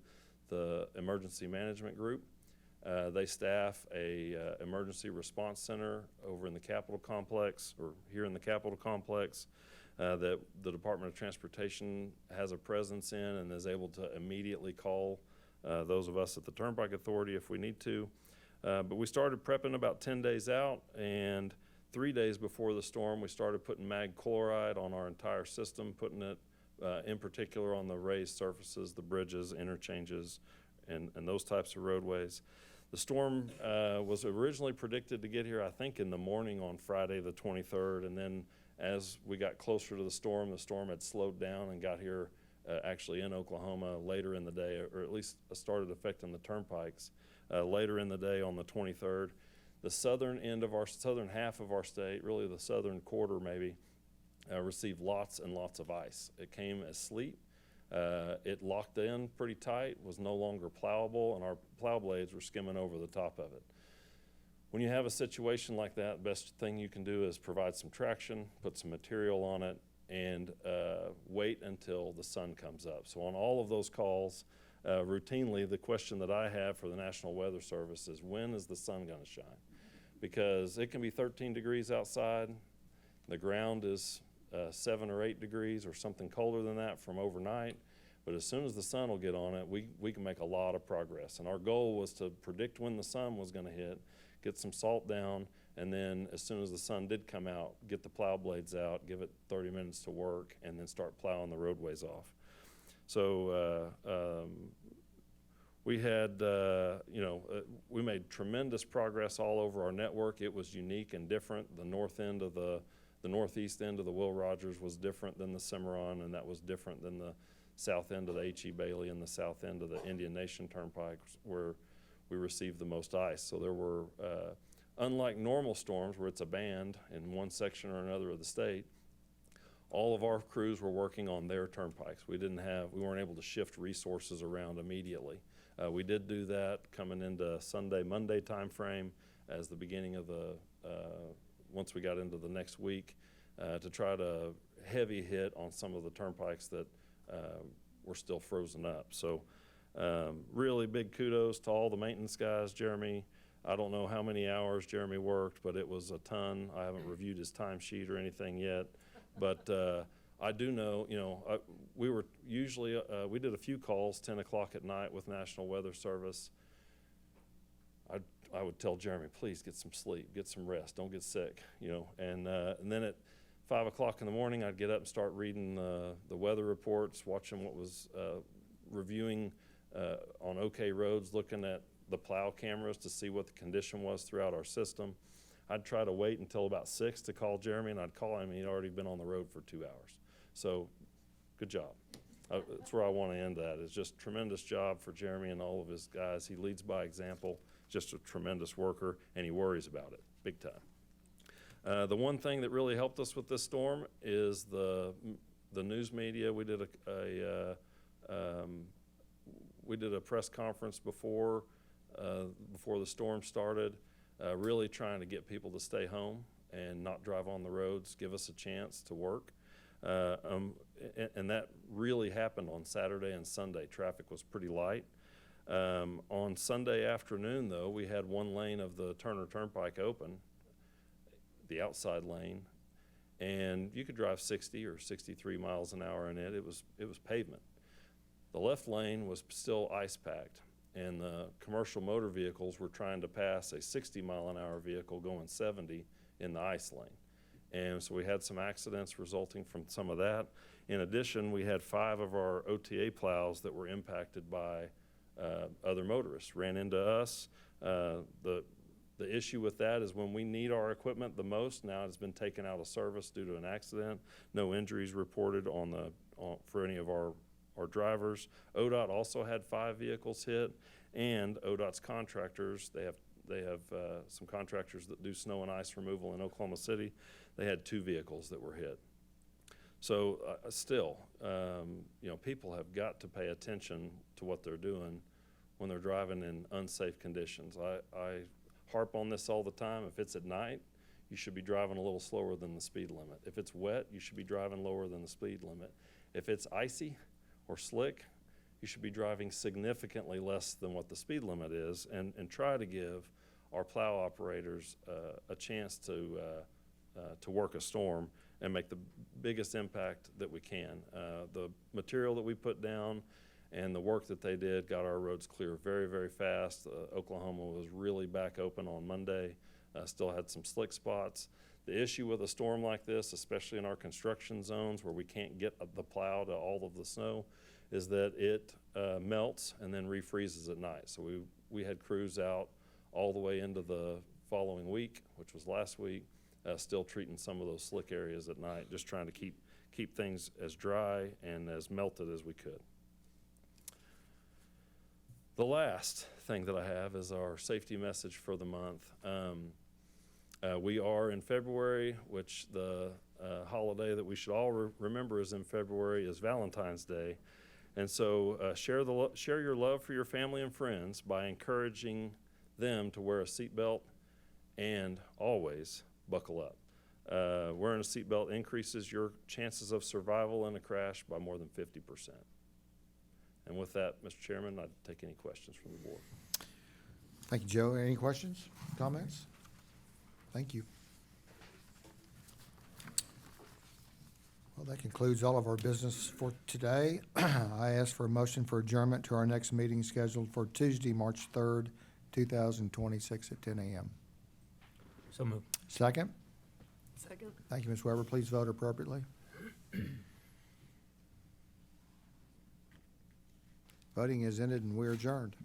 Speaker 10: the Emergency Management Group. They staff a emergency response center over in the Capitol Complex, or here in the Capitol Complex, that the Department of Transportation has a presence in and is able to immediately call those of us at the Turnpike Authority if we need to. But we started prepping about 10 days out, and 3 days before the storm, we started putting mag chloride on our entire system, putting it in particular on the raised surfaces, the bridges, interchanges, and those types of roadways. The storm was originally predicted to get here, I think, in the morning on Friday the 23rd, and then as we got closer to the storm had slowed down and got here actually in Oklahoma later in the day, or at least started affecting the turnpikes later in the day on the 23rd. The southern half of our state, really the southern quarter maybe, received lots and lots of ice. It came as sleet. It locked in pretty tight, was no longer plowable, and our plow blades were skimming over the top of it. When you have a situation like that, the best thing you can do is provide some traction, put some material on it, and wait until the sun comes up. So on all of those calls, routinely, the question that I have for the National Weather Service is, when is the sun going to shine? Because it can be 13 degrees outside, the ground is 7 or 8 degrees or something colder than that from overnight, but as soon as the sun will get on it, we can make a lot of progress. And our goal was to predict when the sun was going to hit, get some salt down, and then as soon as the sun did come out, get the plow blades out, give it 30 minutes to work, and then start plowing the roadways off. So we had, we made tremendous progress all over our network. It was unique and different. The northeast end of the Will Rogers was different than the Cimarron, and that was different than the south end of the H.E. Bailey and the south end of the Indian Nation Turnpike, where we received the most ice. So there were, unlike normal storms where it's a band in one section or another of the state, all of our crews were working on their turnpikes. We weren't able to shift resources around immediately. We did do that coming into Monday timeframe as the beginning of once we got into the next week, to try to heavy hit on some of the turnpikes that were still frozen up. So really big kudos to all the maintenance guys. Jeremy, I don't know how many hours Jeremy worked, but it was a ton. I haven't reviewed his timesheet or anything yet, but I do know, we were usually, we did a few calls 10 o'clock at night with National Weather Service. I would tell Jeremy, please get some sleep, get some rest, don't get sick, and then at 5 o'clock in the morning, I'd get up and start reading the weather reports, watching what was reviewing on OK roads, looking at the plow cameras to see what the condition was throughout our system. I'd try to wait until about 6 to call Jeremy, and I'd call him, and he'd already been on the road for 2 hours. So, good job. That's where I want to end that. It's just tremendous job for Jeremy and all of his guys. He leads by example, just a tremendous worker, and he worries about it, big time. The one thing that really helped us with this storm is the news media. We did a press conference before the storm started, really trying to get people to stay home and not drive on the roads, give us a chance to work. And that really happened on Saturday and Sunday. Traffic was pretty light. On Sunday afternoon, though, we had one lane of the Turner Turnpike open, the outside lane, and you could drive 60 or 63 miles an hour in it. It was pavement. The left lane was still ice packed, and the commercial motor vehicles were trying to pass a 60-mile-an-hour vehicle going 70 in the ice lane. And so we had some accidents resulting from some of that. In addition, we had 5 of our OTA plows that were impacted by other motorists, ran into us. The issue with that is when we need our equipment the most, now it's been taken out of service due to an accident. No injuries reported for any of our drivers. ODOT also had 5 vehicles hit, and ODOT's contractors, they have some contractors that do snow and ice removal in Oklahoma City. They had 2 vehicles that were hit. So still, people have got to pay attention to what they're doing when they're driving in unsafe conditions. I harp on this all the time. If it's at night, you should be driving a little slower than the speed limit. If it's wet, you should be driving lower than the speed limit. If it's icy or slick, you should be driving significantly less than what the speed limit is, and try to give our plow operators a chance to work a storm and make the biggest impact that we can. The material that we put down and the work that they did got our roads clear very, very fast. Oklahoma was really back open on Monday, still had some slick spots. The issue with a storm like this, especially in our construction zones where we can't get the plow to all of the snow, is that it melts and then refreezes at night. So we had crews out all the way into the following week, which was last week, still treating some of those slick areas at night, just trying to keep things as dry and as melted as we could. The last thing that I have is our safety message for the month. We are in February, which the holiday that we should all remember is in February is Valentine's Day. And so share your love for your family and friends by encouraging them to wear a seatbelt and always buckle up. Wearing a seatbelt increases your chances of survival in a crash by more than 50%. And with that, Mr. Chairman, I'd take any questions from the board.
Speaker 1: Thank you, Joe. Any questions, comments? Thank you. Well, that concludes all of our business for today. I ask for a motion for adjournment to our next meeting scheduled for Tuesday, March 3rd, 2026 at 10 a.m.
Speaker 7: So moved.
Speaker 1: Second?
Speaker 4: Second?
Speaker 1: Thank you, Ms. Weber. Please vote appropriately. Voting is ended and we're adjourned.